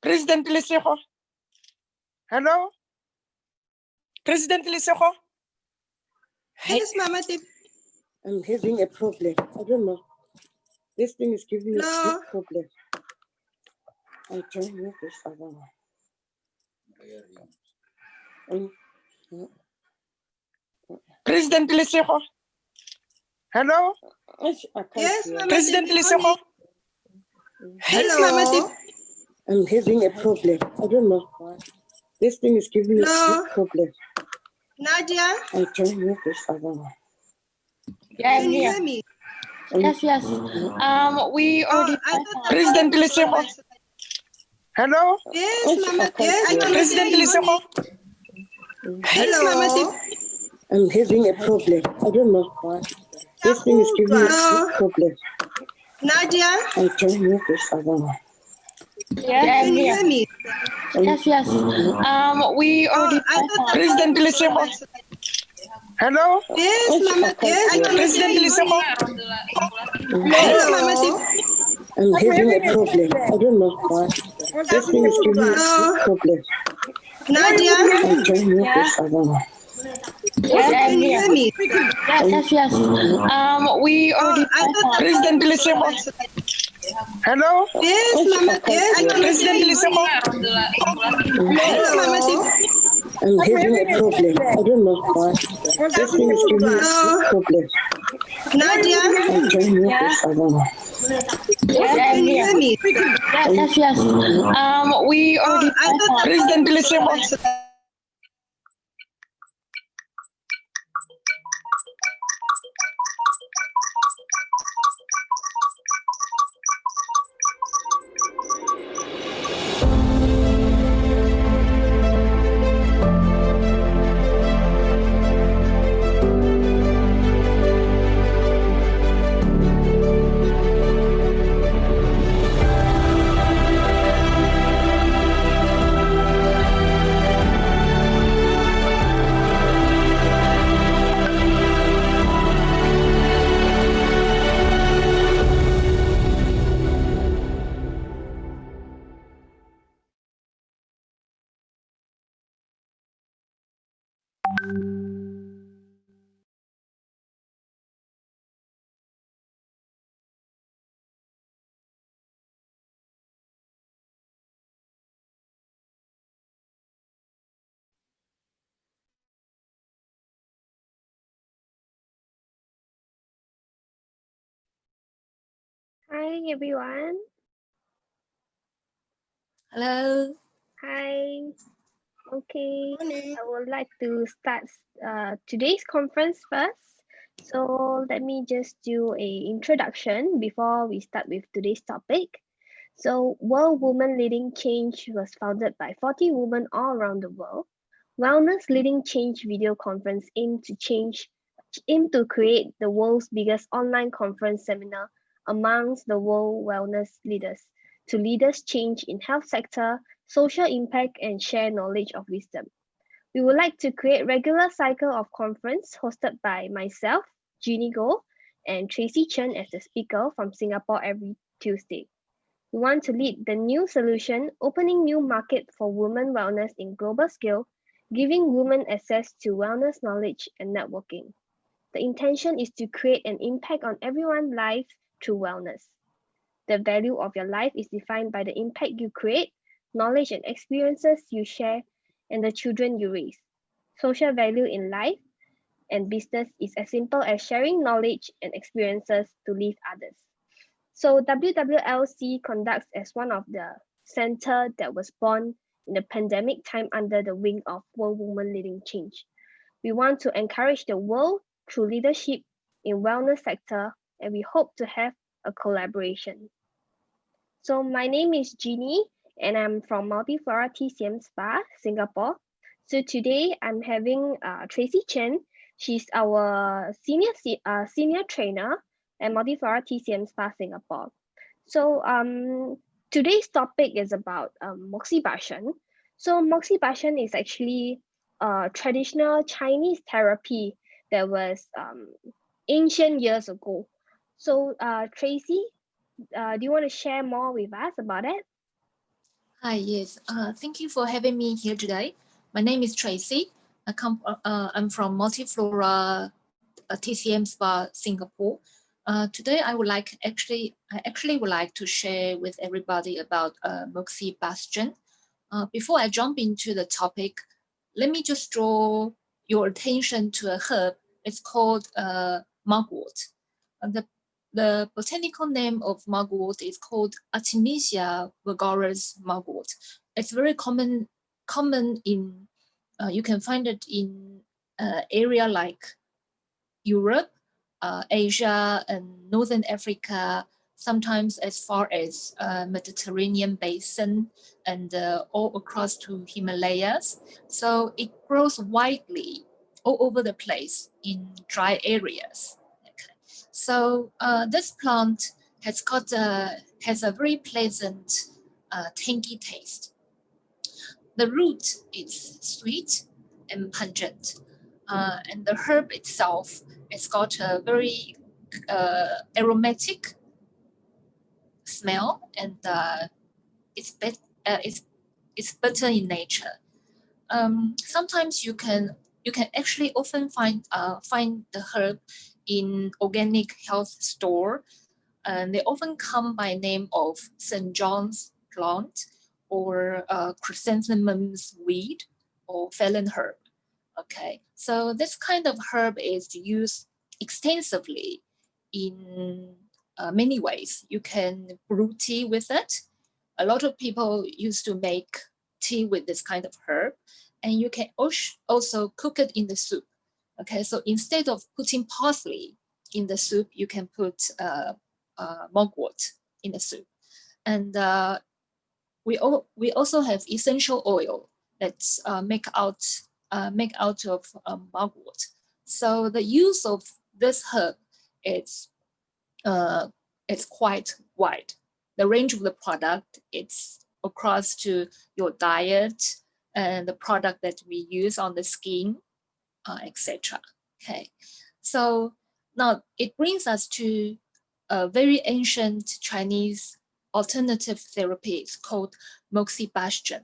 President Lesego. Hello? President Lesego? Yes, Mama. I'm having a problem. I don't know. This thing is giving me a Hello? big problem. I don't know this other one. President Lesego. Hello? I can't Yes, hear. Mama. President Lesego. Hello, Mama. I'm having a problem. I don't know. This thing is giving me a Hello? big problem. Nadia, I don't know this other one. Yeah, can you yeah. hear me? Yes, yes. We already. I thought President Lesego. Hello? Yes, Mama. Yes, hear. Mama. President Lesego. Hello, Mama. I'm having a problem. I don't know why. This thing is giving me a Hello? big problem. Nadia, I don't know this other one. Yeah, can you yeah. hear me? Yes, yes. We already. I thought President Lesego. Hello? Yes, Mama. Yes, Mama. President Lesego. Hello, Mama. I'm having a problem. I don't know why. This thing is giving me a Hello? big problem. Nadia, I don't know this other one. Yeah, can you yeah. hear me? Yes, yes. We already. I thought President Lesego. Hello? Yes, Mama. Yes, Mama. President Lesego. Hello, Mama. I'm having a problem. I don't know why. This thing is giving me a big problem. Nadia, I don't know this other one. Yeah, can you hear me? Yes, yes. We already. I thought President Lesego. Hi everyone. Hello. Hi. Okay. Morning. I would like to start today's conference first. So let me just do a introduction before we start with today's topic. So World Women Leading Change was founded by 40 women all around the world. Wellness Leading Change video conference aim to create the world's biggest online conference seminar amongst the world wellness leaders to leaders change in health sector, social impact, and share knowledge of wisdom. We would like to create regular cycle of conference hosted by myself, Geni, and Tracy Chien as the speaker from Singapore every Tuesday. We want to lead the new solution, opening new market for women wellness in global scale, giving women access to wellness knowledge and networking. The intention is to create an impact on everyone's life through wellness. The value of your life is defined by the impact you create, knowledge and experiences you share, and the children you raise. Social value in life and business is as simple as sharing knowledge and experiences to leave others. So WWLC conducts as one of the center that was born in the pandemic time under the wing of World Women Leading Change. We want to encourage the world through leadership in wellness sector, and we hope to have a collaboration. So my name is Geni, and I'm from Multiflora TCM Spa, Singapore. So today I'm having Tracy Chien. She's our senior trainer at Multiflora TCM Spa, Singapore. So today's topic is about Moxibustion. So Moxibustion is actually a traditional Chinese therapy that was ancient years ago. So Tracy, do you want to share more with us about it? Hi, yes. Thank you for having me here today. My name is Tracy. I'm from Multiflora TCM Spa, Singapore. Today, I actually would like to share with everybody about Moxibustion. Before I jump into the topic, let me just draw your attention to a herb. It's called mugwort. The botanical name of mugwort is called Artemisia vulgaris mugwort. It's very common in, you can find it in area like Europe, Asia, and Northern Africa, sometimes as far as Mediterranean basin and all across to Himalayas. So it grows widely all over the place in dry areas. Okay. So this plant has a very pleasant tangy taste. The root is sweet and pungent, and the herb itself, it's got a very aromatic smell, and it's bitter in nature. Sometimes you can actually often find the herb in organic health store, and they often come by name of St. John's plant or chrysanthemum's weed or felon herb. Okay, so this kind of herb is used extensively in many ways. You can brew tea with it. A lot of people used to make tea with this kind of herb, and you can also cook it in the soup. Okay, so instead of putting parsley in the soup, you can put mugwort in the soup. And we also have essential oil that's make out of mugwort. So the use of this herb it's quite wide. The range of the product it's across to your diet and the product that we use on the skin, etc. Okay, so now it brings us to a very ancient Chinese alternative therapy. It's called Moxibustion.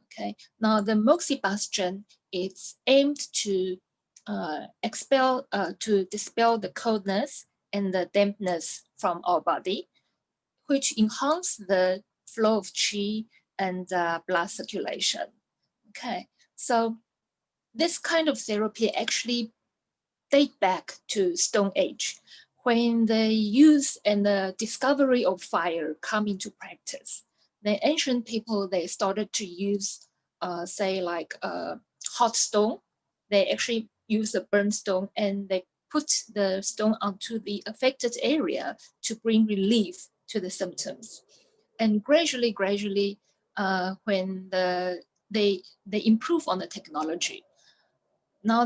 Okay, now the Moxibustion is aimed to dispel the coldness and the dampness from our body, which enhance the flow of qi and blood circulation. Okay, so this kind of therapy actually date back to Stone Age, when the use and the discovery of fire come into practice. The ancient people, they started to use, say like hot stone. They actually use the burnt stone and they put the stone onto the affected area to bring relief to the symptoms. And gradually, when they improve on the technology, now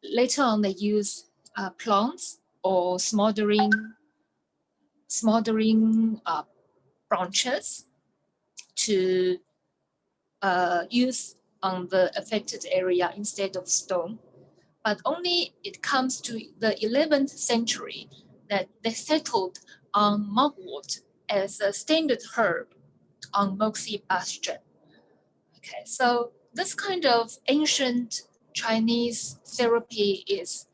later on they use plants or smoldering branches to use on the affected area instead of stone. But only it comes to the 11th century that they settled on mugwort as a standard herb on Moxibustion. Okay, so this kind of ancient Chinese therapy is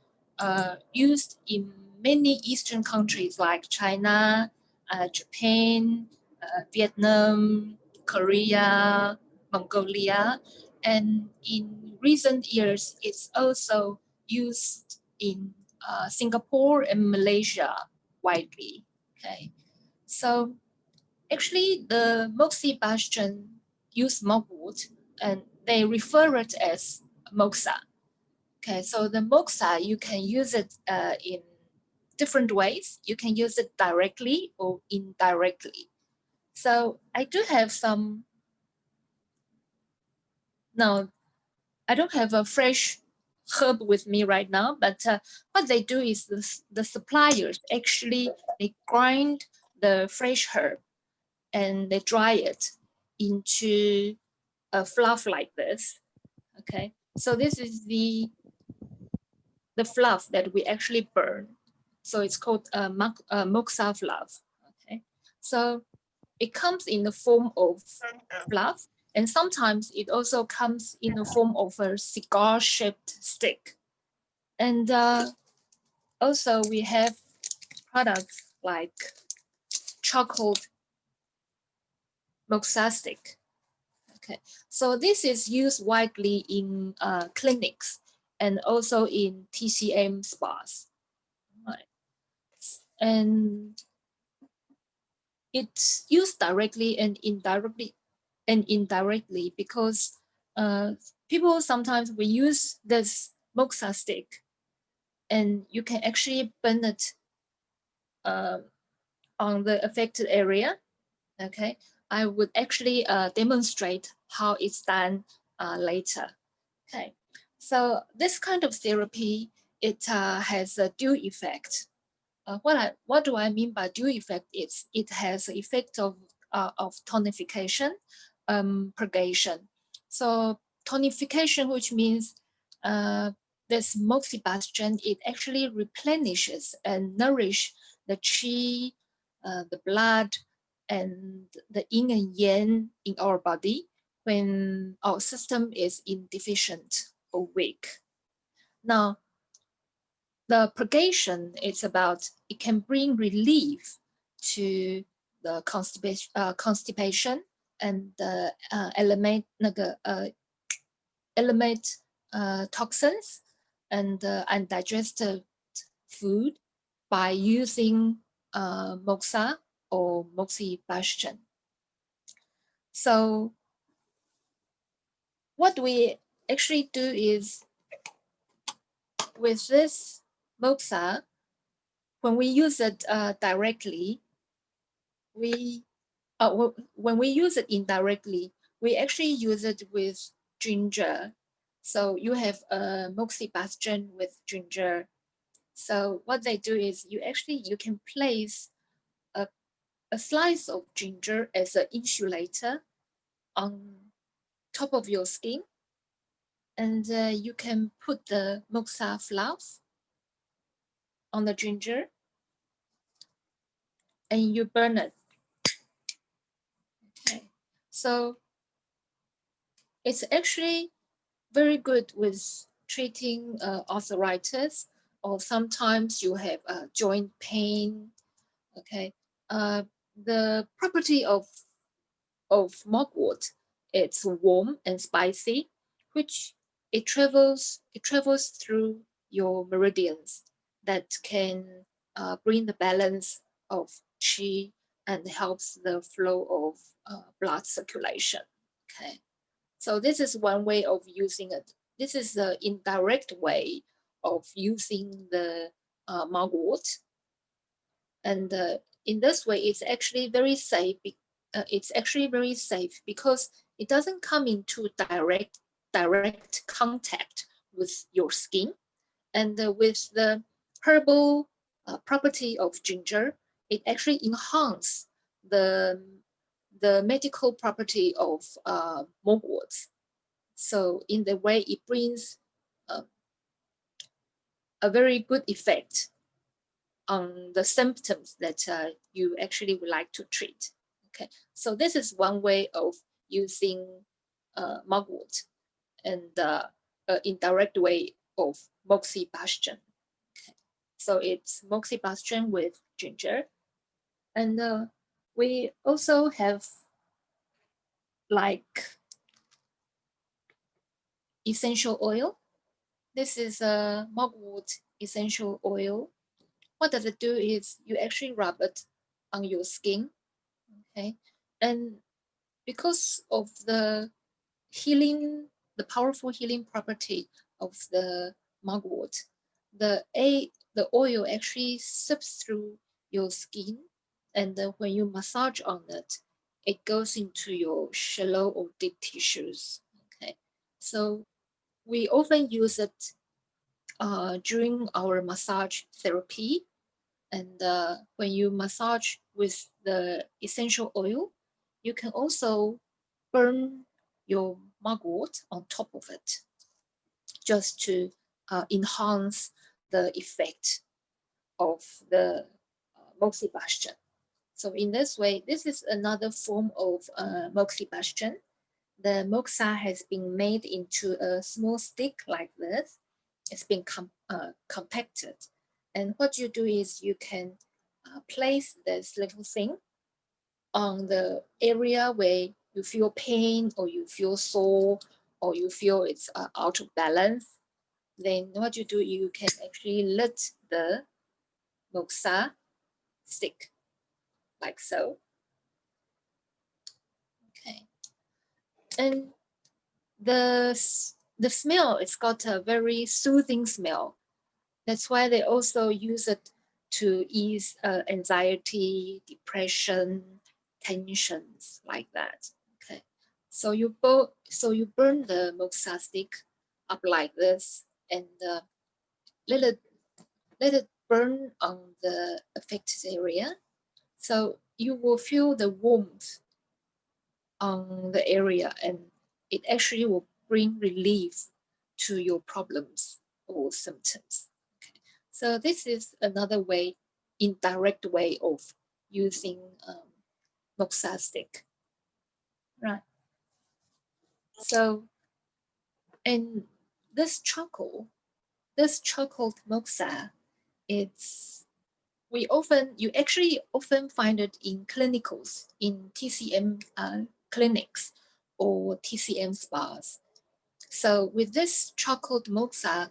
used in many Eastern countries like China, Japan, Vietnam, Korea, Mongolia, and in recent years, it's also used in Singapore and Malaysia widely. Okay, so actually the Moxibustion use mugwort and they refer it as moxa. Okay, so the moxa, you can use it in different ways. You can use it directly or indirectly. So I do have some, now I don't have a fresh herb with me right now, but what they do is the suppliers actually, they grind the fresh herb and they dry it into a fluff like this. Okay, so this is the fluff that we actually burn. So it's called moxa fluff. Okay, so it comes in the form of fluff, and sometimes it also comes in the form of a cigar-shaped stick. And also we have products like charcoal moxa stick. Okay, so this is used widely in clinics and also in TCM spas. Right. And it's used directly and indirectly because people sometimes will use this moxa stick, and you can actually burn it on the affected area. Okay, I would actually demonstrate how it's done later. Okay, so this kind of therapy, it has a dual effect. What do I mean by dual effect? It has the effect of tonification, purgation. So tonification, which means this Moxibustion, it actually replenishes and nourishes the qi, the blood, and the yin and yang in our body when our system is indeficient or weak. Now, the purgation is about, it can bring relief to the constipation and eliminate toxins and undigested food by using moxa or Moxibustion. So what we actually do is, with this moxa, when we use it directly, when we use it indirectly, we actually use it with ginger. So you have a Moxibustion with ginger. So what they do is you can place a slice of ginger as an insulator on top of your skin, and you can put the moxa fluff on the ginger and you burn it. Okay, so it's actually very good with treating arthritis, or sometimes you have joint pain. Okay, the property of mugwort, it's warm and spicy, which it travels through your meridians that can bring the balance of qi and helps the flow of blood circulation. Okay, so this is one way of using it. This is the indirect way of using the mugwort, and in this way, it's actually very safe. It's actually very safe because it doesn't come into direct contact with your skin, and with the herbal property of ginger, it actually enhances the medical property of mugwort. So in the way, it brings a very good effect on the symptoms that you actually would like to treat. Okay, so this is one way of using mugwort, and indirect way of Moxibustion. Okay, so it's Moxibustion with ginger, and we also have like essential oil. This is a mugwort essential oil. What does it do is you actually rub it on your skin. Okay, and because of the healing, the powerful healing property of the mugwort, the oil actually sips through your skin, and then when you massage on it, it goes into your shallow or deep tissues. Okay, so we often use it during our massage therapy. And when you massage with the essential oil, you can also burn your mugwort on top of it, just to enhance the effect of the Moxibustion. So in this way, this is another form of Moxibustion. The moxa has been made into a small stick like this. It's been compacted. And what you do is you can place this little thing on the area where you feel pain or you feel sore or you feel it's out of balance. Then what you do, you can actually lift the moxa stick like so. Okay. And the smell, it's got a very soothing smell. That's why they also use it to ease anxiety, depression, tensions like that. Okay, so you burn the moxa stick up like this and let it burn on the affected area. So you will feel the warmth on the area, and it actually will bring relief to your problems or symptoms. Okay. So this is another way, indirect way of using moxa stick. Right. So, and this charcoal moxa, you actually often find it in clinicals, in TCM clinics or TCM spas. So with this charcoal moxa,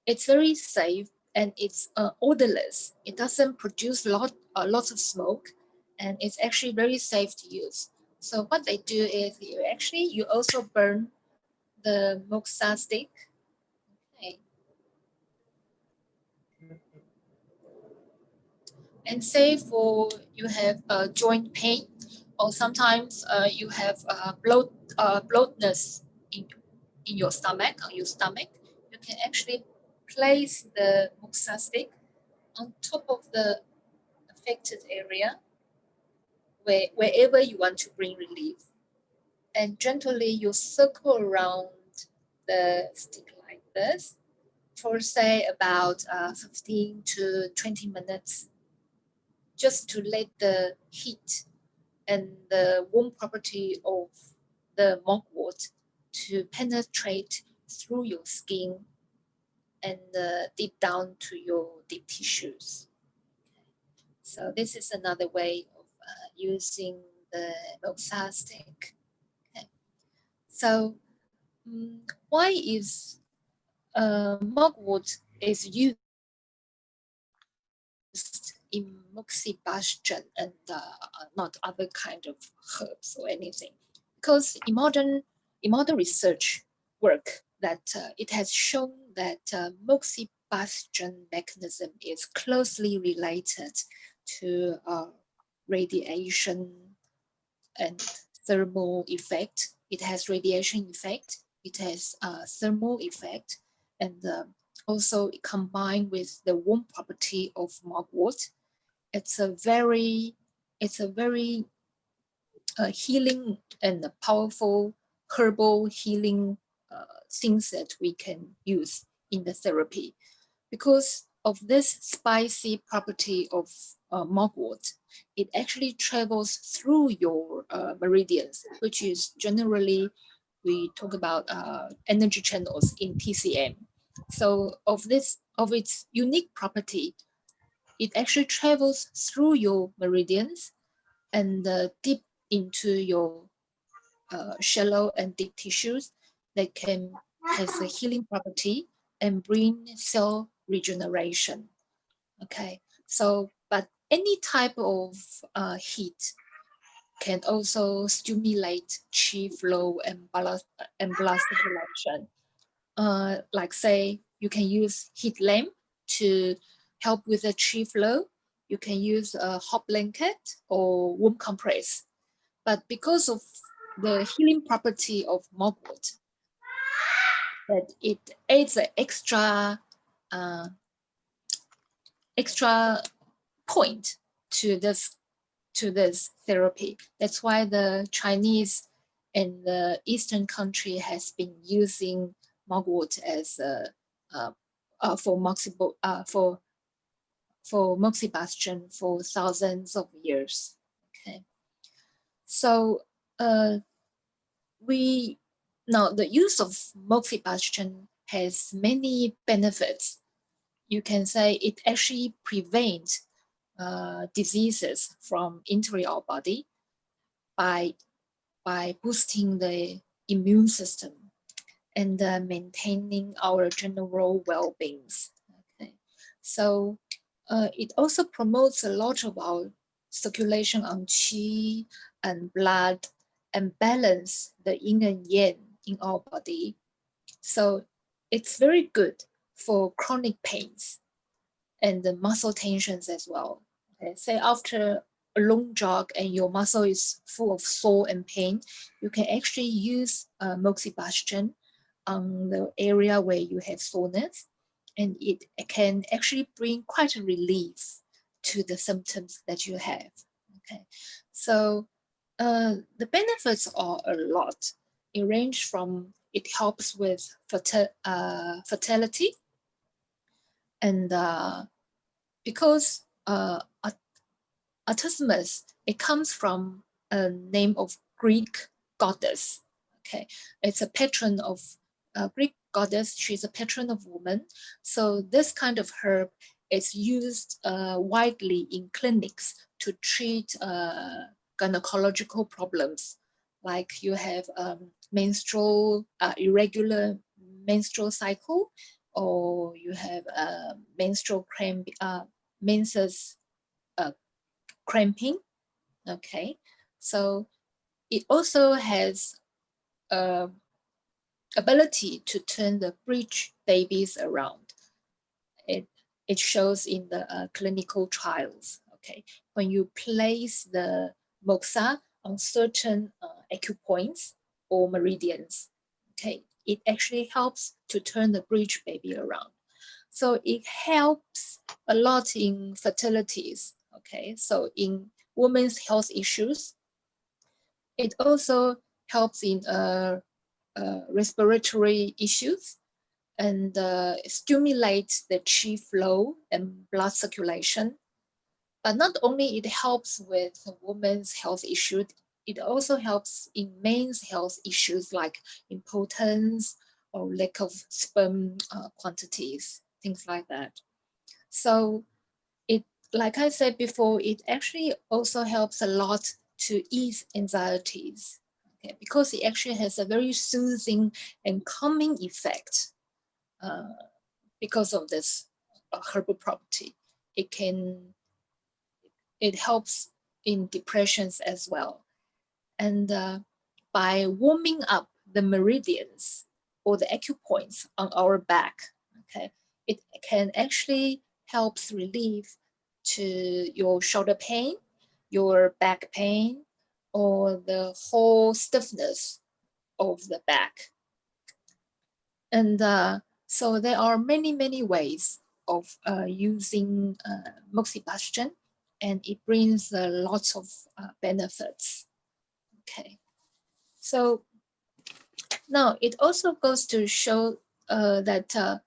it's very safe and it's odorless. It doesn't produce lots of smoke, and it's actually very safe to use. So what they do is you also burn the moxa stick. Okay. And say for you have joint pain, or sometimes you have bloatness in your stomach, on your stomach, you can actually place the moxa stick on top of the affected area, wherever you want to bring relief. And gently you circle around the stick like this for say about 15 to 20 minutes, just to let the heat and the warm property of the mugwort to penetrate through your skin and deep down to your deep tissues. So this is another way of using the moxa stick. Okay. So why is mugwort is used in Moxibustion and not other kind of herbs or anything? Because in modern research work, that it has shown that Moxibustion mechanism is closely related to radiation and thermal effect. It has radiation effect, it has thermal effect, and also combined with the warm property of mugwort. It's a very healing and powerful herbal healing things that we can use in the therapy. Because of this spicy property of mugwort, it actually travels through your meridians, which is generally, we talk about energy channels in TCM. So of its unique property, it actually travels through your meridians and deep into your shallow and deep tissues that has a healing property and bring cell regeneration. Okay, so but any type of heat can also stimulate qi flow and blood circulation. Like say you can use heat lamp to help with the qi flow. You can use a hot blanket or warm compress. But because of the healing property of mugwort, that it adds an extra point to this therapy. That's why the Chinese and the Eastern country has been using mugwort as for Moxibustion for thousands of years. So now the use of Moxibustion has many benefits. You can say it actually prevents diseases from entering our body by boosting the immune system and maintaining our general well-being. Okay. So it also promotes a lot of our circulation on qi and blood and balance the yin and yang in our body. So it's very good for chronic pains and the muscle tensions as well. Okay. Say after a long jog and your muscle is full of sore and pain, you can actually use Moxibustion on the area where you have soreness, and it can actually bring quite a relief to the symptoms that you have. Okay, so the benefits are a lot. It ranges from it helps with fertility, and because Artemis, it comes from a name of Greek goddess. Okay, it's a patron of Greek goddess. She's a patron of women. So this kind of herb is used widely in clinics to treat gynecological problems, like you have irregular menstrual cycle, or you have menstrual cramp, menses cramping. Okay, so it also has ability to turn the breech babies around. It shows in the clinical trials. Okay, when you place the moxa on certain acupoints or meridians, okay, it actually helps to turn the breech baby around. So it helps a lot in fertilities. Okay, so in women's health issues, it also helps in respiratory issues and stimulates the qi flow and blood circulation. But not only it helps with women's health issues, it also helps in men's health issues like impotence or lack of sperm quantities, things like that. So it, like I said before, it actually also helps a lot to ease anxieties, okay, because it actually has a very soothing and calming effect because of this herbal property. It helps in depressions as well. And by warming up the meridians or the acupoints on our back, okay, it can actually helps relieve to your shoulder pain, your back pain, or the whole stiffness of the back. And so there are many ways of using Moxibustion, and it brings lots of benefits. Okay, so now it also goes to show that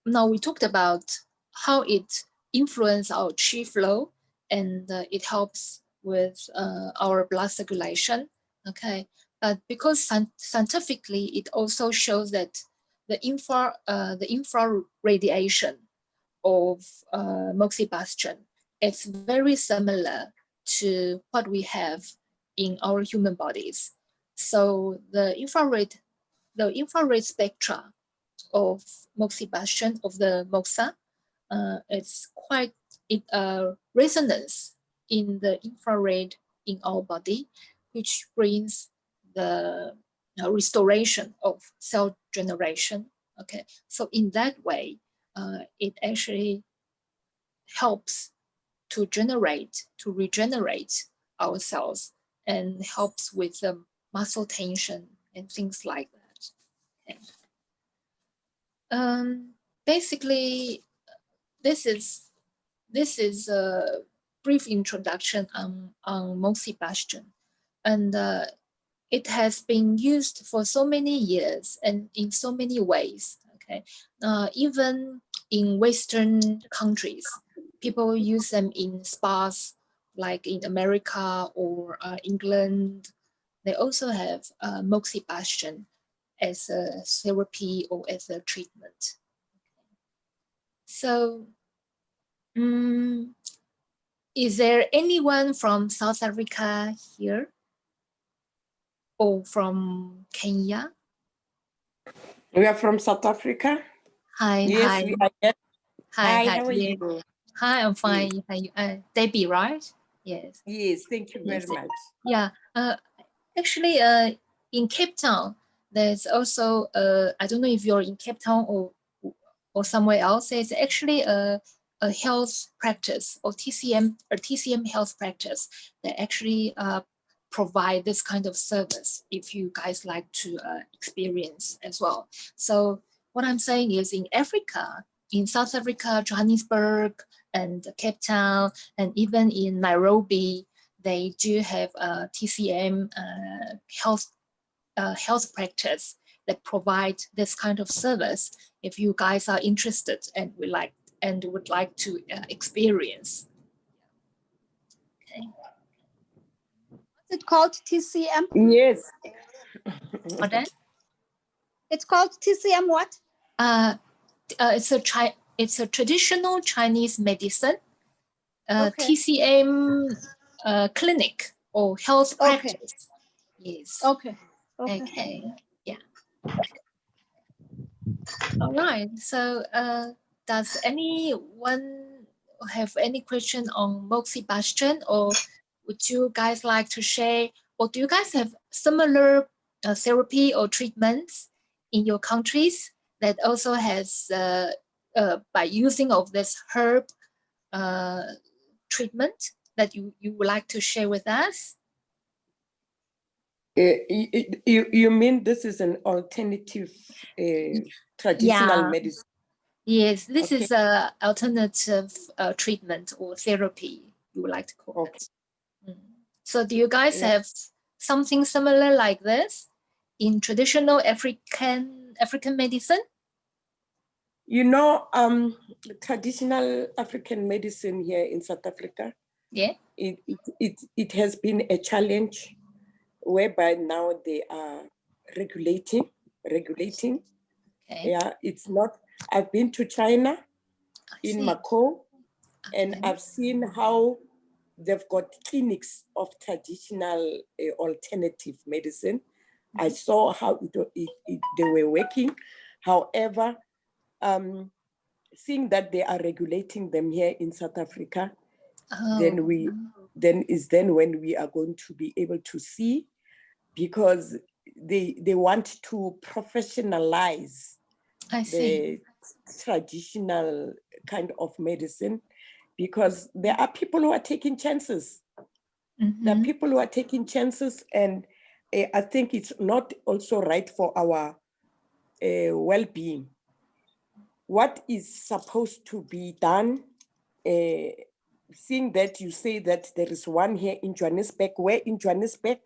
now we talked about how it influences our qi flow, and it helps with our blood circulation. Okay, but because scientifically it also shows that the infrared radiation of Moxibustion is very similar to what we have in our human bodies. So the infrared spectra of Moxibustion, of the moxa, it's quite resonance in the infrared in our body, which brings the restoration of cell generation. Okay, so in that way, it actually helps to regenerate our cells and helps with the muscle tension and things like that. Okay. Basically, this is a brief introduction on Moxibustion, and it has been used for so many years and in so many ways. Okay, even in Western countries, people use them in spas like in America or England, they also have Moxibustion as a therapy or as a treatment. So, is there anyone from South Africa here or from Kenya? We are from South Africa. Hi, Yes, hi. we are here. Hi, How are yes. you? Hi, I'm fine. Hi, Debbie, right? Yes. Yes, thank you very much. Yeah. Actually, in Cape Town, there's also I don't know if you're in Cape Town or somewhere else. There's actually a health practice or TCM health practice that actually provide this kind of service if you guys like to experience as well. So what I'm saying is in Africa, in South Africa, Johannesburg and Cape Town, and even in Nairobi, they do have a TCM health practice that provide this kind of service. If you guys are interested and would like to experience. Okay. Is it called TCM? Yes. What then? It's called TCM what? It's a traditional Chinese medicine, Okay. TCM clinic or health Okay. practice. Yes. Okay. Okay. Yeah. All right. So, does anyone have any question on Moxibustion, or would you guys like to share, or do you guys have similar therapy or treatments in your countries that also has by using of this herb treatment that you would like to share with us? You mean this is an alternative traditional medicine? Yes, this Okay. is a alternative treatment or therapy, you would like to call it. So do you guys have something similar like this in traditional African medicine? You know, traditional African medicine here in South Africa, yeah, it has been a challenge whereby now they are regulating. Okay. Yeah, it's not. I've been to China in Macau, and I've seen how they've got clinics of traditional alternative medicine. I saw how they were working. However, seeing that they are regulating them here in South Africa, then when we are going to be able to see, because they want to professionalize the traditional kind of medicine, because there are people who are taking chances. There are people who are taking chances, and I think it's not also right for our well-being. What is supposed to be done, seeing that you say that there is one here in Johannesburg, where in Johannesburg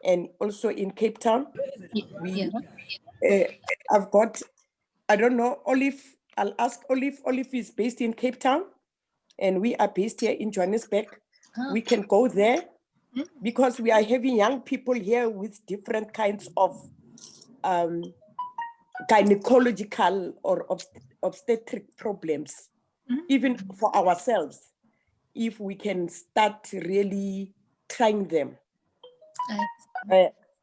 and also in Cape Town, I've got, I don't know, Olive, I'll ask Olive. Olive is based in Cape Town, and we are based here in Johannesburg. We can go there because we are having young people here with different kinds of gynecological or obstetric problems, even for ourselves, if we can start really trying them.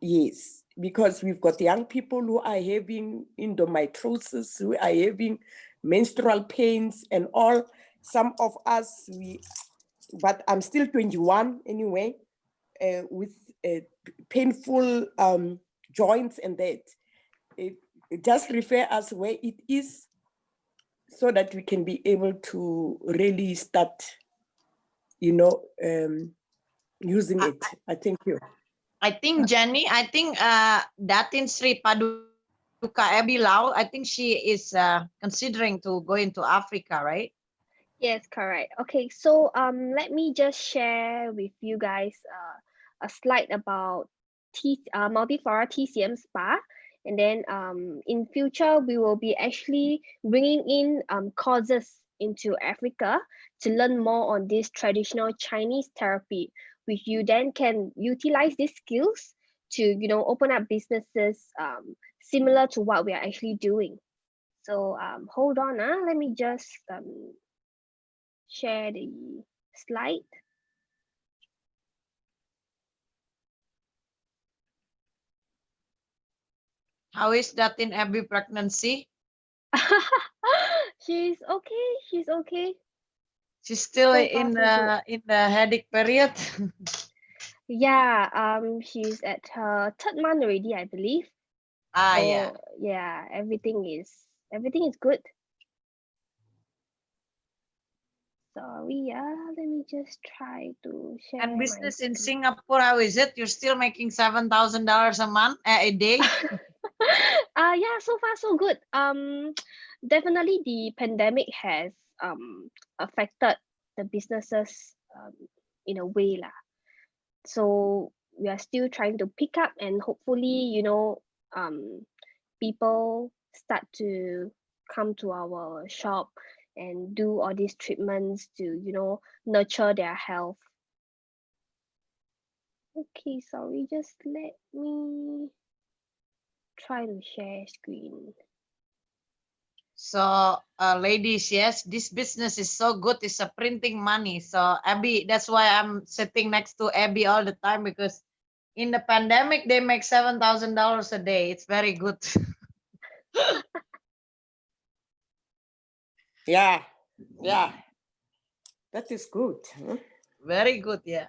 Yes, because we've got young people who are having endometriosis, who are having menstrual pains and all. Some of us, but I'm still 21 anyway, with painful joints and that. Just refer us where it is so that we can be able to really start, using it. I thank you. I think Geni, Datin Sri Paduka Ebilau, I think she is considering to go into Africa, right? Yes, correct. Okay, so let me just share with you guys a slide about Multiflora TCM Spa. And then in future, we will be actually bringing in courses into Africa to learn more on this traditional Chinese therapy, which you then can utilize these skills to, you know, open up businesses similar to what we are actually doing. So hold on, let me just share the slide. How is that in every pregnancy? She's okay. She's okay. She's still So in far, so the headache period. yeah, she's at her 3rd month already, I believe. Ah, So yeah. yeah, everything is good. Sorry, let me just try to share And my business in screen. Singapore, how is it? You're still making $7,000 a month, a day? Yeah, so far so good. Definitely the pandemic has affected the businesses in a way lah. So we are still trying to pick up, and hopefully, you know, people start to come to our shop and do all these treatments to, you know, nurture their health. Okay, sorry, just let me try to share screen. So, ladies, yes, this business is so good. It's a printing money. So, Abby, that's why I'm sitting next to Abby all the time, because in the pandemic, they make $7,000 a day. It's very good. Yeah, yeah, that is good. Huh? Very good, yeah.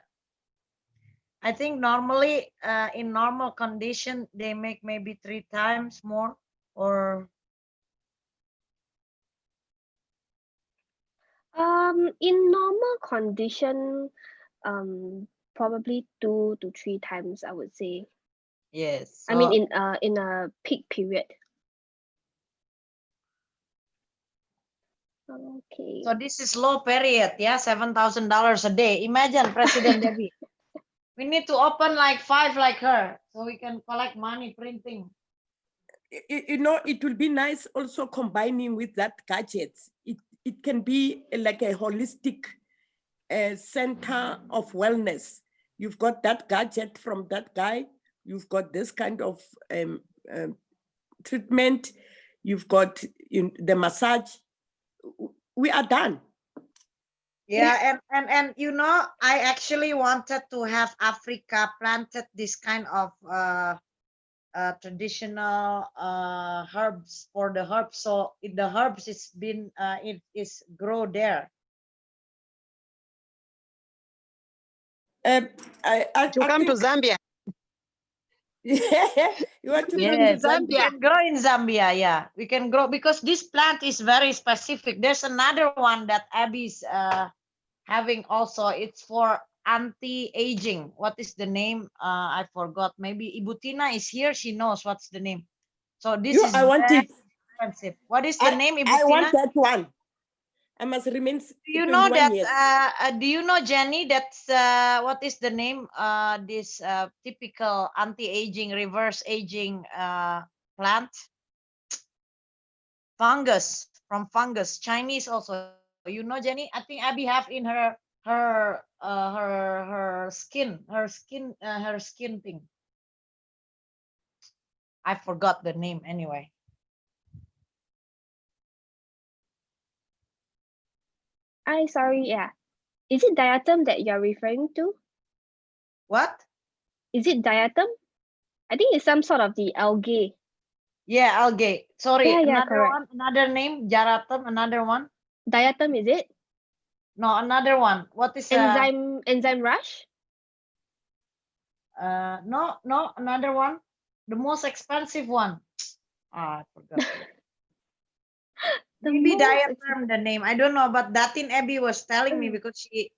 I think normally, in normal condition, they make maybe 3 times more, or in normal condition, probably 2 to 3 times, I would say. yes. I mean, So, in a peak period. Okay. so this is low period, yeah, $7,000 a day. Imagine, President Debbie. We need to open like 5 like her, so we can collect money printing. You know, it will be nice also combining with that gadgets. It can be like a holistic center of wellness. You've got that gadget from that guy. You've got this kind of treatment. You've got the massage. We are done. Yeah, and you know, I actually wanted to have Africa planted this kind of traditional herbs for the herbs. So the herbs is been it is grow there. To come to Zambia. Yeah, you want to come to Yes, we Zambia? can grow in Zambia. Yeah, we can grow because this plant is very specific. There's another one that Abby's having also. It's for anti-aging. What is the name? I forgot. Maybe Ibu Tina is here. She knows what's the name. So this is I want very it. expensive. What is the name, Ibu I Tina? want that one. I must remain. Do you know that? Years. Do you know, Geni? That's what is the name? This typical anti-aging, reverse aging plant. Fungus, from fungus. Chinese also. You know, Geni? I think Abby have in her skin thing. I forgot the name anyway. Sorry, yeah. Is it diatom that you're referring to? What? Is it diatom? I think it's some sort of the algae. Yeah, algae. Sorry, Yeah, another correct. one, another name, Jaratum, another one. Diatom, is it? No, another one. What is enzyme rush? No, another one. The most expensive one. I forgot. Maybe diatom the name. I don't know, but Datin Abby was telling me because she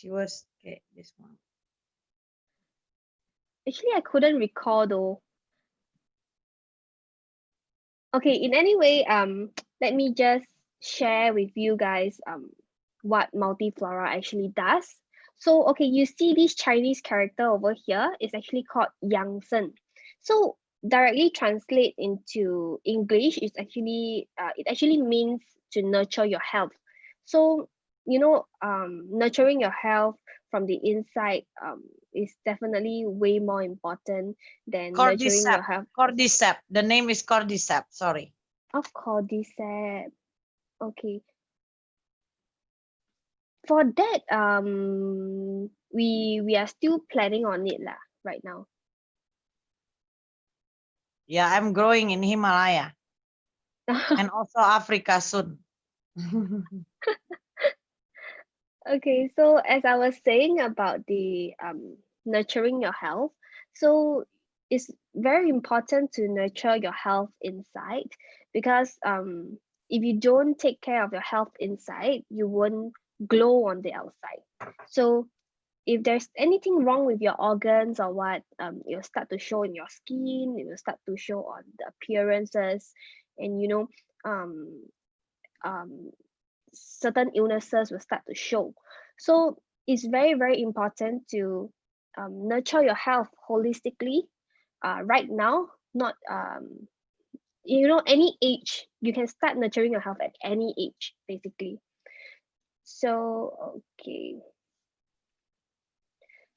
was okay. This one. Actually, I couldn't recall though. Okay, in any way, let me just share with you guys what Multiflora actually does. So, okay, you see this Chinese character over here is actually called Yangsen. So directly translate into English is actually it actually means to nurture your health. So, you know, nurturing your health from the inside is definitely way more important than nurturing your health. Cordyceps. The name is Cordyceps. Sorry. Of Cordyceps. Okay. For that, we are still planning on it lah right now. Yeah, I'm growing in Himalaya and also Africa soon. Okay, so as I was saying about the nurturing your health, so it's very important to nurture your health inside, because if you don't take care of your health inside, you won't glow on the outside. So if there's anything wrong with your organs or what, it'll start to show in your skin, it will start to show on the appearances, and you know, certain illnesses will start to show. So it's very, very important to nurture your health holistically right now, not you know, any age. You can start nurturing your health at any age, basically. So okay.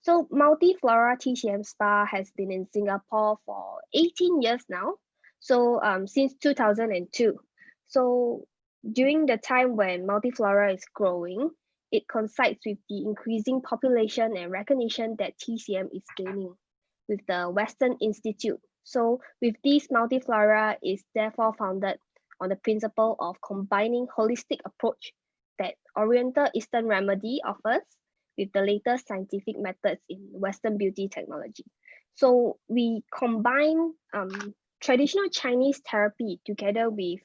So Multiflora TCM Spa has been in Singapore for 18 years now. So since 2002. So during the time when Multiflora is growing, it coincides with the increasing population and recognition that TCM is gaining with the Western Institute. So with this, Multiflora is therefore founded on the principle of combining holistic approach that Oriental Eastern Remedy offers with the latest scientific methods in Western beauty technology. So we combine traditional Chinese therapy together with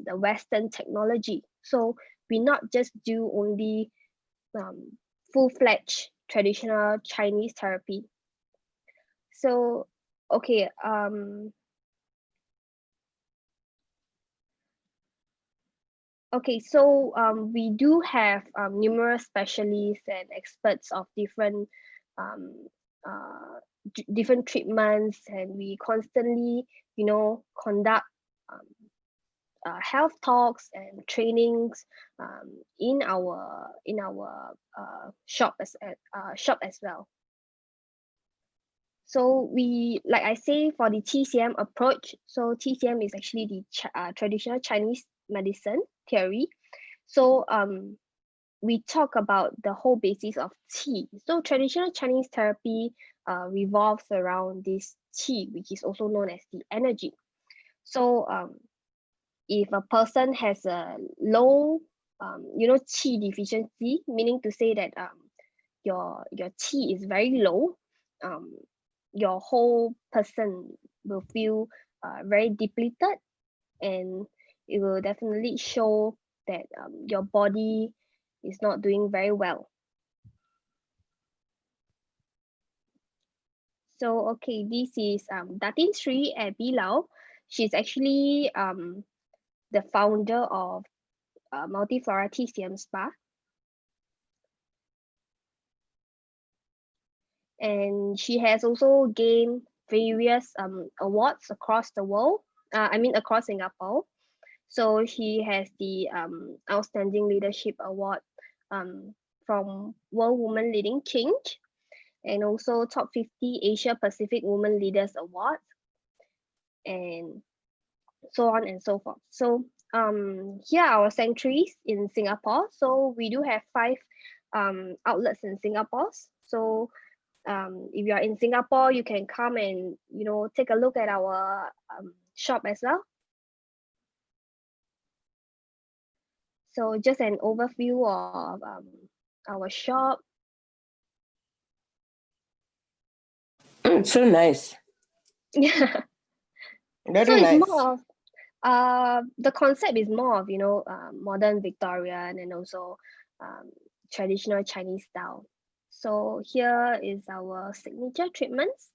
the Western technology. So we not just do only full-fledged traditional Chinese therapy. So okay, okay, so we do have numerous specialists and experts of different different treatments, and we constantly, you know, conduct health talks and trainings in our shop as well. So we, like I say, for the TCM approach, so TCM is actually the traditional Chinese medicine theory. So we talk about the whole basis of qi. So traditional Chinese therapy revolves around this qi, which is also known as the energy. So if a person has a low you know, qi deficiency, meaning to say that your qi is very low, your whole person will feel very depleted, and it will definitely show that your body is not doing very well. So okay, this is Datin Sri at Bilal. She's actually the founder of Multiflora TCM Spa. And she has also gained various awards across the world, across Singapore. So she has the Outstanding Leadership Award from World Women Leading Change, and also Top 50 Asia Pacific Women Leaders Award, and so on and so forth. So here are our sanctuaries in Singapore. So we do have 5 outlets in Singapore. So if you are in Singapore, you can come and, you know, take a look at our shop as well. So just an overview of our shop. It's so nice. Yeah. Very so nice. It's more of the concept is more of, you know, modern Victorian and also traditional Chinese style. So here is our signature treatments.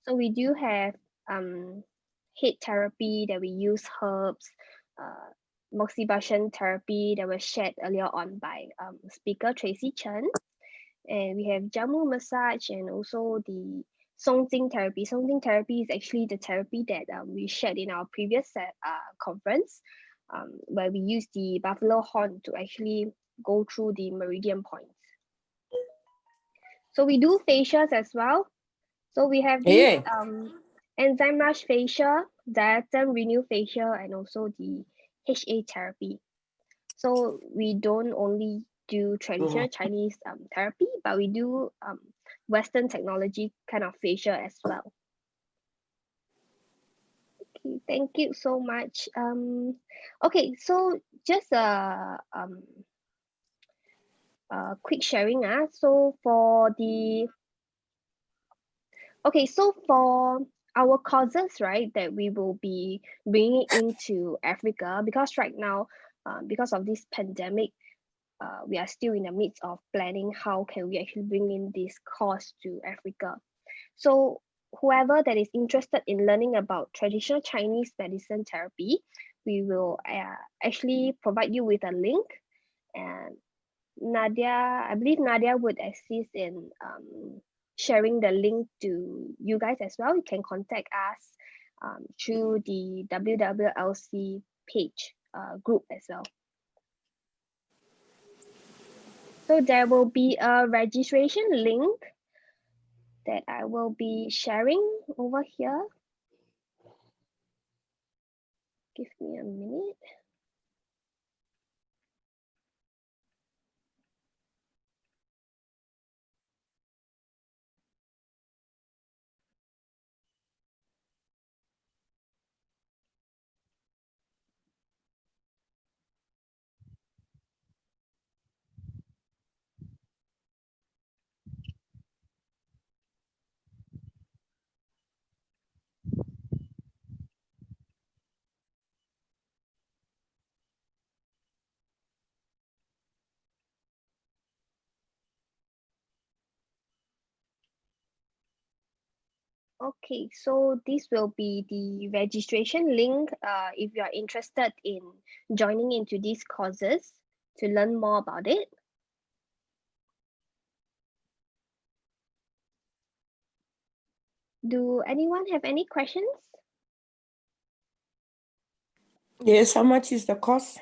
So we do have head therapy that we use herbs, Moxibustion therapy that was shared earlier on by speaker Tracy Chien, and we have Jamu massage and also the Songjing therapy. Songjing therapy is actually the therapy that we shared in our previous conference. where we use the buffalo horn to actually go through the meridian points. So we do facials as well. So we have this enzyme rush facial, diatom renew facial, and also the HA therapy. So we don't only do traditional Chinese therapy, but we do Western technology kind of facial as well. Okay, thank you so much. Okay, so just a quick sharing. So for the so for our courses, right, that we will be bringing into Africa, because right now, because of this pandemic, we are still in the midst of planning how can we actually bring in this course to Africa. So whoever that is interested in learning about traditional Chinese medicine therapy, we will actually provide you with a link, and Nadia, I believe Nadia would assist in sharing the link to you guys as well. You can contact us through the WWLC page group as well. So there will be a registration link that I will be sharing over here. Give me a minute. Okay, so this will be the registration link if you are interested in joining into these courses to learn more about it. Do anyone have any questions? Yes, how much is the cost?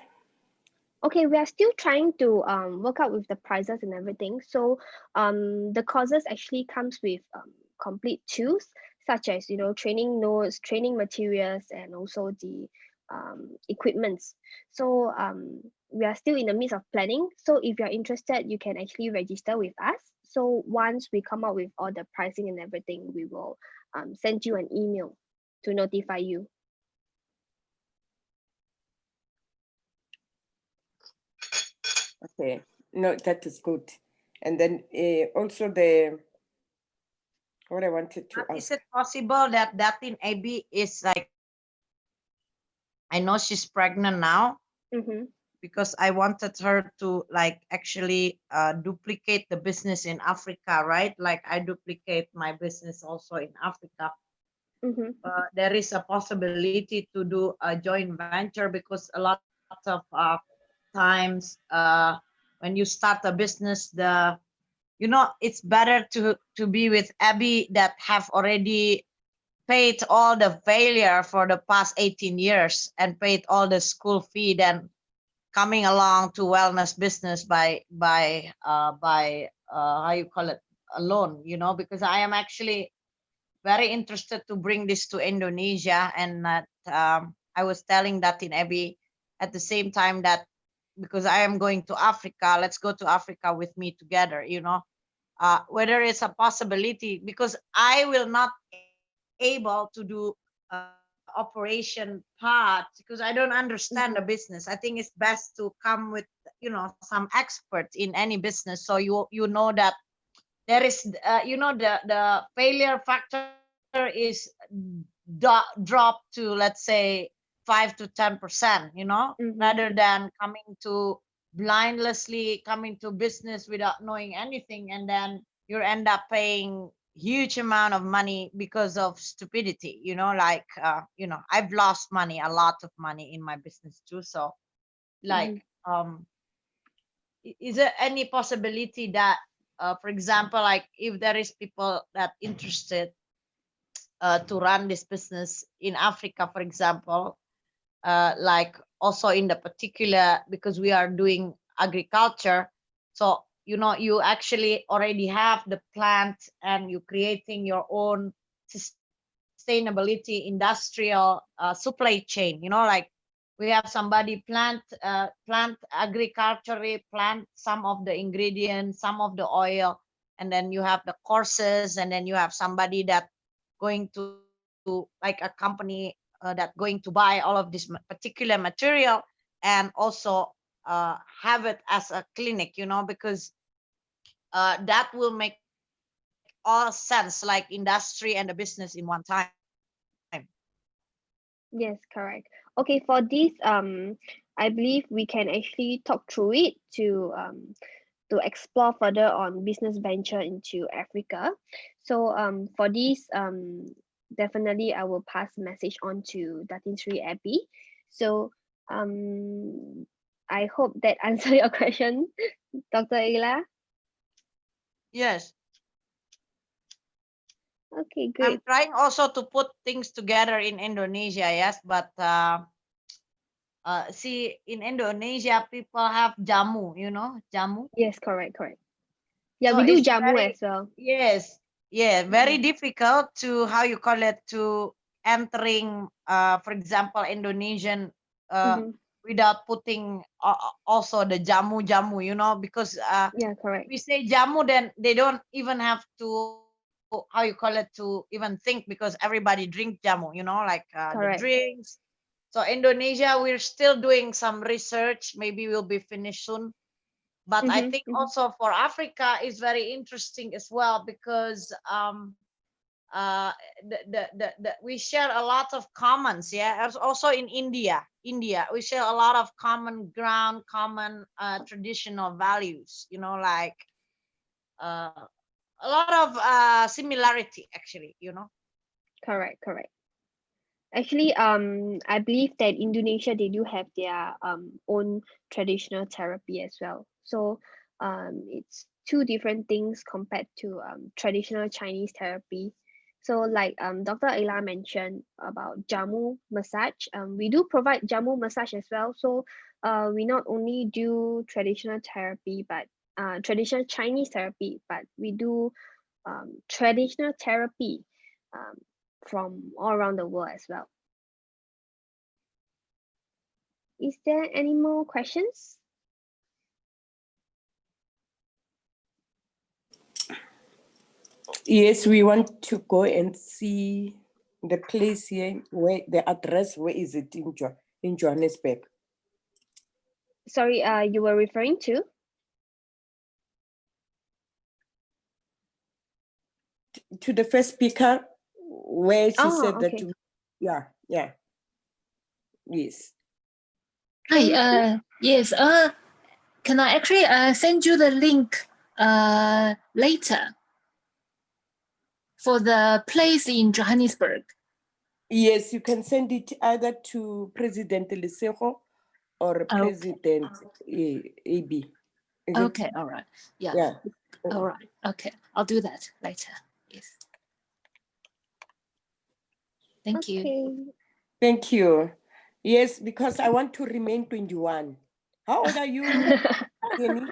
Okay, we are still trying to work out with the prices and everything. So the courses actually comes with complete tools such as, you know, training notes, training materials, and also the equipments. So we are still in the midst of planning. So if you're interested, you can actually register with us. So once we come up with all the pricing and everything, we will send you an email to notify you. Okay, no, that is good. And then also what I wanted to ask. Is it possible that Datin Abby is like, I know she's pregnant now, because I wanted her to like actually duplicate the business in Africa, right? Like I duplicate my business also in Africa. There is a possibility to do a joint venture, because a lot of times when you start a business, you know, it's better to be with Abby that have already paid all the failure for the past 18 years and paid all the school fee, than coming along to wellness business by how you call it, alone, you know, because I am actually very interested to bring this to Indonesia. And I was telling that in Abby at the same time that, because I am going to Africa, let's go to Africa with me together, you know, whether it's a possibility, because I will not able to do operation part, because I don't understand the business. I think it's best to come with, you know, some expert in any business, so you know that there is you know, the failure factor is dropped to, let's say, 5 to 10%, you know, rather than coming to blindlessly coming to business without knowing anything, and then you end up paying huge amount of money because of stupidity, you know, like you know, I've lost money, a lot of money in my business too. So like is there any possibility that for example, like if there is people that interested to run this business in Africa, for example, like also in the particular, because we are doing agriculture. So, you know, you actually already have the plant and you're creating your own sustainability industrial supply chain, you know, like we have somebody plant agriculture, plant some of the ingredients, some of the oil, and then you have the courses, and then you have somebody that going to like a company that going to buy all of this particular material, and also have it as a clinic, you know, because that will make all sense, like industry and the business in one time. Yes, correct. Okay, for this, I believe we can actually talk through it to explore further on business venture into Africa. So for this, definitely I will pass the message on to Datin Sri Abby. So I hope that answered your question, Dr. Ayla. Yes. Okay, I'm great. trying also to put things together in Indonesia, yes, but see, in Indonesia, people have jamu, you know, jamu. Yes, correct. Yeah, So we do it's jamu very, as well. yes, yeah, very difficult to, how you call it, to entering, for example, Indonesian without putting also the jamu, you know, because Yeah, correct. we say jamu, then they don't even have to, how you call it, to even think, because everybody drink jamu, you know, like the Correct. drinks. So Indonesia, we're still doing some research, maybe we'll be finished soon. But I think also for Africa is very interesting as well, because we share a lot of commons. Yeah, also in India we share a lot of common ground, common traditional values, you know, like a lot of similarity, actually, you know. Correct. Actually, I believe that Indonesia, they do have their own traditional therapy as well. So it's two different things compared to traditional Chinese therapy. So like Dr. Ayla mentioned about jamu massage, we do provide jamu massage as well. So we not only do traditional therapy, but traditional Chinese therapy, but we do traditional therapy from all around the world as well. Is there any more questions? Yes, we want to go and see the place here, where the address, where is it in Johannesburg? Sorry, you were referring to? To the first speaker, where she said okay. that, yeah, yes. Hi, yes, can I actually send you the link later for the place in Johannesburg? Yes, you can send it either to President Lesego or President AB. Okay, all right. Yeah. All right. Okay, I'll do that later. Yes. Thank you. Thank you. Yes, because I want to remain 21. How old are you, Geni?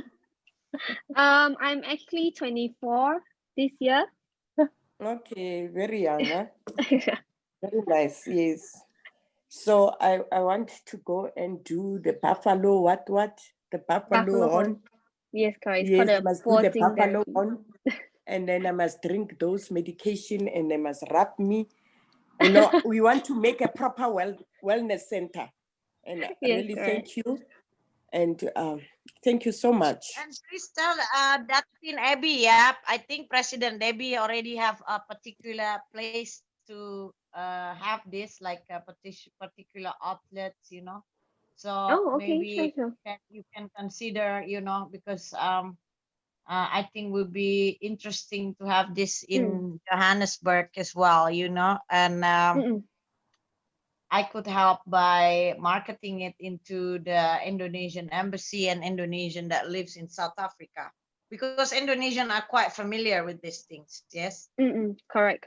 I'm actually 24 this year. Okay, very young, huh? Very nice, yes. So I want to go and do the buffalo, the buffalo on. Yes, correct. Yes, I must do the posing buffalo therapy. on. And then I must drink those medication, and they must wrap me. You know, we want to make a proper wellness center. And Yes, really correct. thank you. And thank you so much. And please tell Datin Abby, yeah, I think President Abby already have a particular place to have this, like a particular outlets, you know. So maybe sure. you can consider, you know, because I think would be interesting to have this in Johannesburg as well, you know, and I could help by marketing it into the Indonesian embassy and Indonesian that lives in South Africa, because Indonesian are quite familiar with these things. Yes. Correct.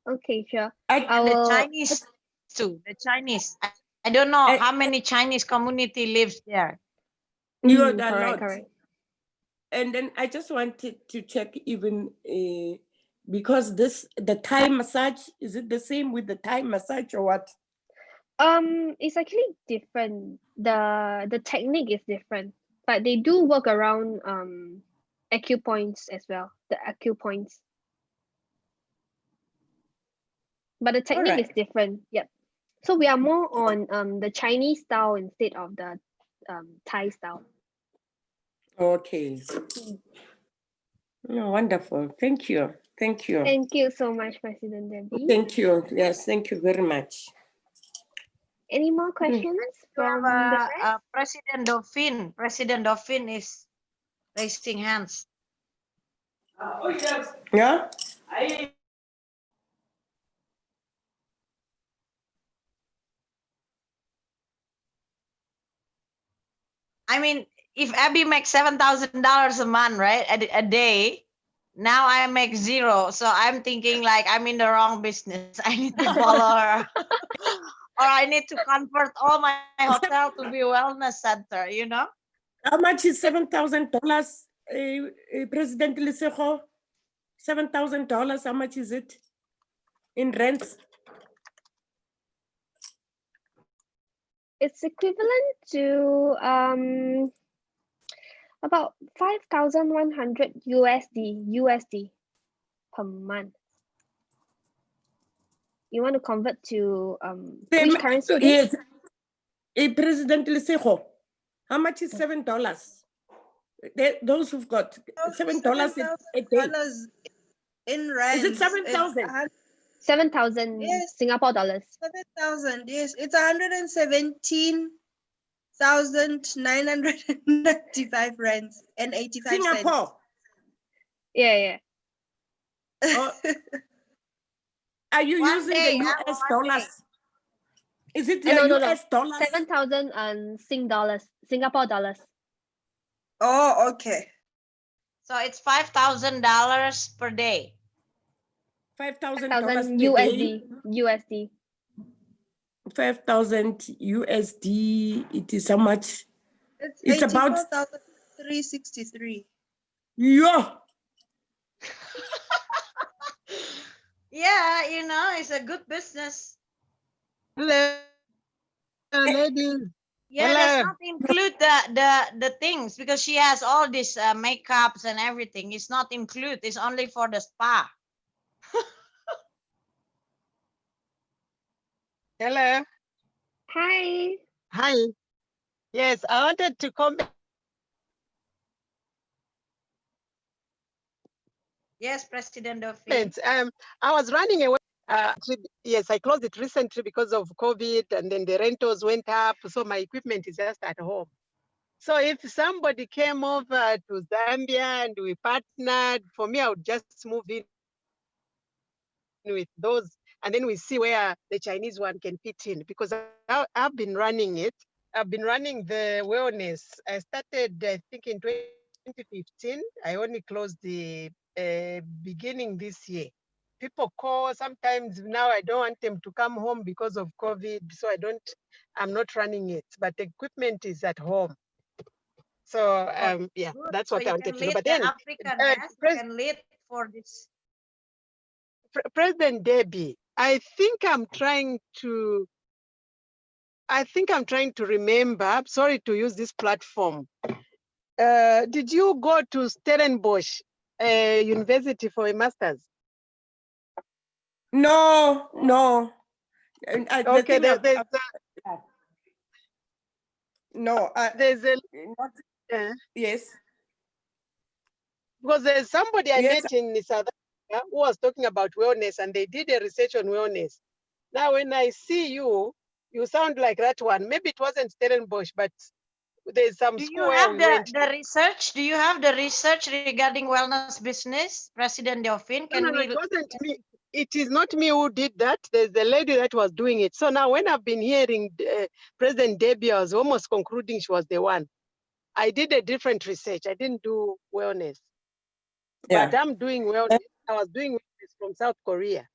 Okay, sure. And the Chinese too, the Chinese. I don't know how many Chinese community lives there. You are a correct, lot. correct. And then I just wanted to check even because the Thai massage, is it the same with the Thai massage or what? It's actually different. The technique is different, but they do work around acupoints as well. The acupoints, but the technique is right. different. Yep. So we are more on the Chinese style instead of the Thai style. Okay. Oh, wonderful. Thank you. Thank you. Thank you so much, President Debbie. Thank you. Yes, thank you very much. Any more questions You from have the rest? President Dauphine. President Dauphine is raising hands. Yeah. I mean, if Abby makes $7,000 a month, right, a day, now I make zero. So I'm thinking like I'm in the wrong business. I need to follow her. Or I need to convert all my hotel to be a wellness center, you know? How much is $7,000, President Lisejo? $7,000. How much is it in rent? It's equivalent to about 5,100 USD per month. You want to convert to which currency again? Yes. President Lisejo, how much is $7? Those who've got $7 a day. In rand. Is it 7,000? 7,000 Yes. Singapore dollars. 7,000. Yes, it's 117,995 rands and 85 Singapore. Yeah. Oh, are you One using day, the one US day. dollars? Is it No, the no. US dollars? 7,000 Singapore dollars. Oh, okay. So it's $5,000 per day. $5,000 1,000 per day. USD. 5,000 USD. It is how much? It's about 84,363. yeah. Yeah, you know, it's a good business. Hello, ladies. Yeah, Hello. does not include the things because she has all these makeups and everything. It's not include. It's only for the spa. Hello. Hi. Hi. Yes, I wanted to comment. Yes, President Dauphine. I was running away. Yes, I closed it recently because of COVID, and then the rentals went up. So my equipment is just at home. So if somebody came over to Zambia and we partnered, for me, I would just move in with those, and then we see where the Chinese one can fit in, because I've been running it. I've been running the wellness. I started, I think, in 2015. I only closed the beginning this year. People call sometimes. Now I don't want them to come home because of COVID, so I'm not running it, but the equipment is at home. So yeah, Good. that's So what I you wanted can to know. lead But the then African desk. You can lead for this. President Debbie, I think I'm trying to remember. I'm sorry to use this platform. Did you go to Stellenbosch University for a master's? No. Okay, there's yes. Because there's somebody I Yes. met in South Africa who was talking about wellness, and they did a research on wellness. Now, when I see you, you sound like that one. Maybe it wasn't Stellenbosch, but there's some Do school you where have we went. the research? Do you have the research regarding wellness business, President Dauphine? No, it wasn't me. It is not me who did that. There's the lady that was doing it. So now when I've been hearing President Debbie, I was almost concluding she was the one. I did a different research. I didn't do wellness. Yeah. But I'm doing wellness. I was doing wellness from South Korea.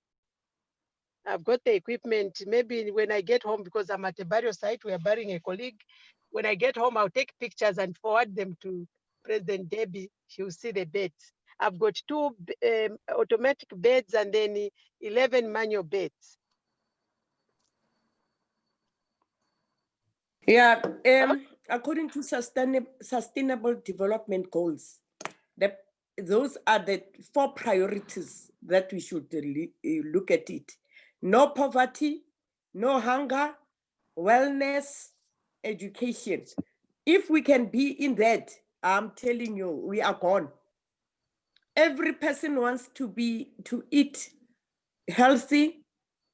I've got the equipment. Maybe when I get home, because I'm at a burial site, we are burying a colleague. When I get home, I'll take pictures and forward them to President Debbie. She'll see the beds. I've got 2 automatic beds and then 11 manual beds. Yeah, according to sustainable development goals, those are the 4 priorities that we should look at it. No poverty, no hunger, wellness, education. If we can be in that, I'm telling you, we are gone. Every person wants to eat healthy,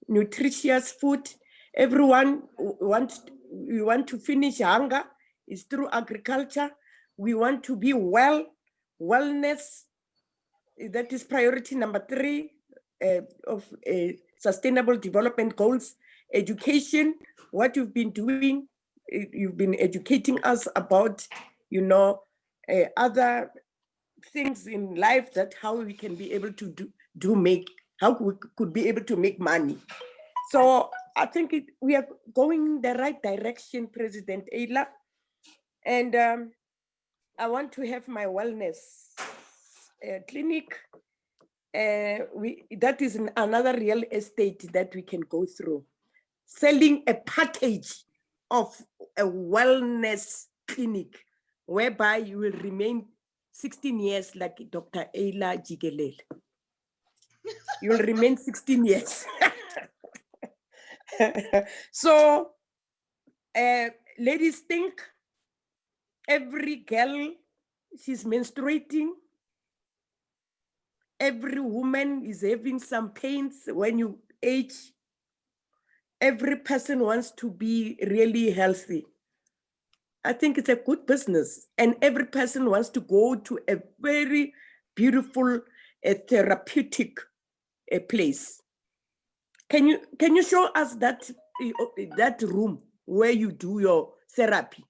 nutritious food. Everyone we want to finish hunger is through agriculture. We want to be wellness. That is priority number 3 of sustainable development goals. Education, what you've been doing, you've been educating us about, other things in life, that how we can be able to how we could be able to make money. So I think we are going in the right direction, President Ayla. And I want to have my wellness clinic. That is another real estate that we can go through. Selling a package of a wellness clinic, whereby you will remain 16 years like Dr. Ayla Jigelel. You will remain 16 years. So, ladies think every girl, she's menstruating. Every woman is having some pains when you age. Every person wants to be really healthy. I think it's a good business. And every person wants to go to a very beautiful, therapeutic place. Can you show us that room where you do your therapy?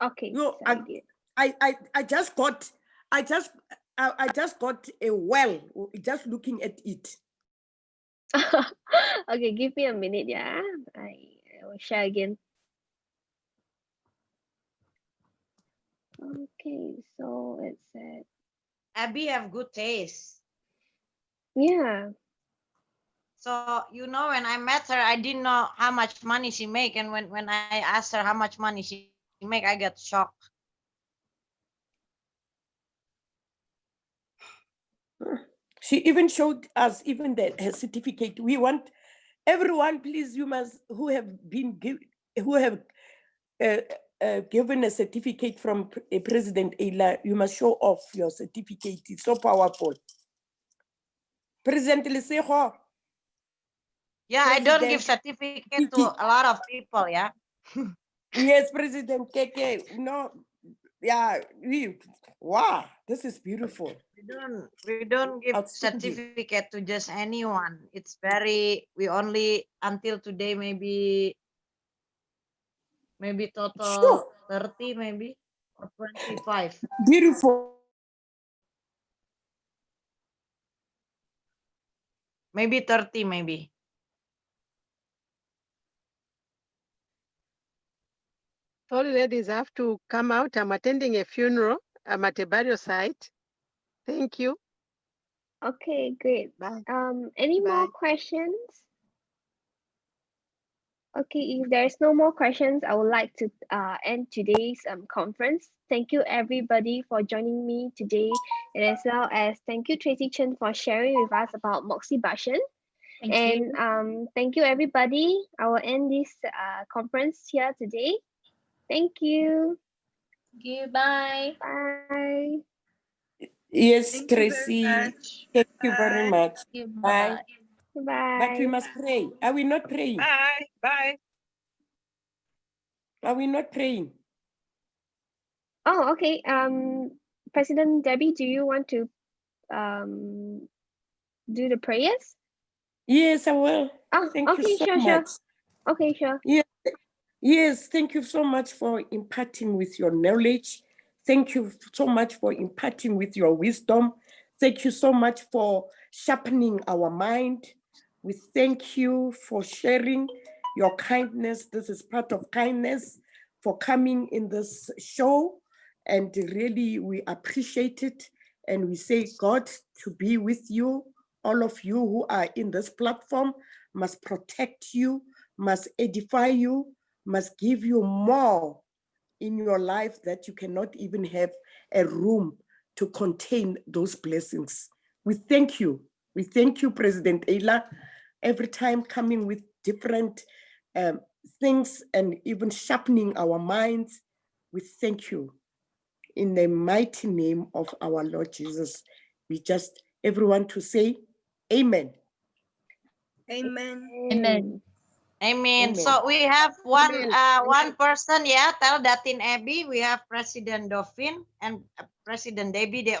Okay. I just got a well just looking at it. Okay, give me a minute, yeah. I will share again. Okay, so it said Abby have good taste. Yeah. So, when I met her, I didn't know how much money she make. And when I asked her how much money she make, I got shocked. She even showed us even her certificate. We want everyone, please, you must, who have given a certificate from President Ayla, you must show off your certificate. It's so powerful. President Lesego. Yeah, I don't give certificate to a lot of people, yeah. Yes, President Keke. No, yeah, wow, this is beautiful. We don't give certificate to just anyone. It's we only until today maybe total 30 maybe or 25. Beautiful. Maybe 30 maybe. Sorry, ladies, I have to come out. I'm attending a funeral. I'm at a burial site. Thank you. Okay, great. Bye. Any more questions? Okay, if there's no more questions, I would like to end today's conference. Thank you everybody for joining me today, and as well as thank you Tracy Chien for sharing with us about Moxibustion. Thank you everybody. I will end this conference here today. Thank you. Thank you. Bye. Bye. Yes, Thank Tracy. Thank you very much. Bye. Bye. But we must pray. Are we not praying? Bye. Bye. Are we not praying? Oh, okay. President Debbie, do you want to do the prayers? Yes, I will. Oh, Thank okay, you so sure, much. sure. Okay, sure. Yes, thank you so much for imparting with your knowledge. Thank you so much for imparting with your wisdom. Thank you so much for sharpening our mind We thank you for sharing your kindness. This is part of kindness, for coming in this show. And really, we appreciate it. And we say, God, to be with you. All of you who are in this platform must protect you, must edify you, must give you more in your life that you cannot even have a room to contain those blessings. We thank you. We thank you, President Ayla, every time coming with different things and even sharpening our minds. We thank you. In the mighty name of our Lord Jesus, we just, everyone to say, Amen. Amen. Amen. Amen. Amen. So we have one Amen. one person, yeah. Tell Datin Abby. We have President Dauphine and President Debbie. They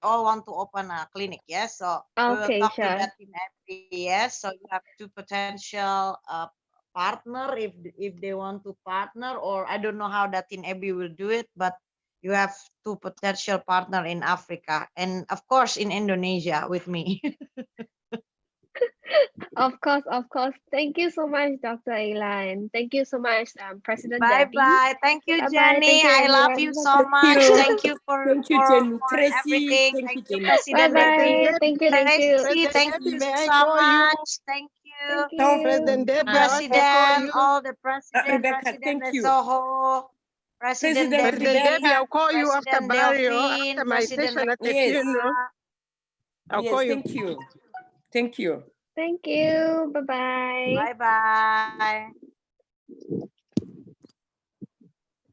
all want to open a clinic, yes. So we will Okay, talk to sure. Datin Abby, yes. So you have two potential partner if they want to partner, or I don't know how Datin Abby will do it, but you have two potential partner in Africa and of course in Indonesia with me. Of course, of course. Thank you so much, Dr. Ayla, and thank you so much, President Bye Debbie. bye. Thank you, Bye-bye. Jenny. Thank you, I love everyone. you so Bye-bye. much. you. Thank you Thank you, Jenny. for Tracy, everything. thank Thank you, you, Jenny. President Bye-bye. Debbie. Thank you, thank you. Tracy, President thank Debbie, you may I so call you? much. Thank you. Thank Tell you. President Debbie, I want to call President, you. all the president, Rebecca, President thank you. Soho, President President President Debbie, Debbie, Rebecca. I'll call you after President burial, Delphine, after my President session at the Yes. funeral. I'll Yes, call you. thank you. Thank you. Thank you. Bye-bye. Bye bye.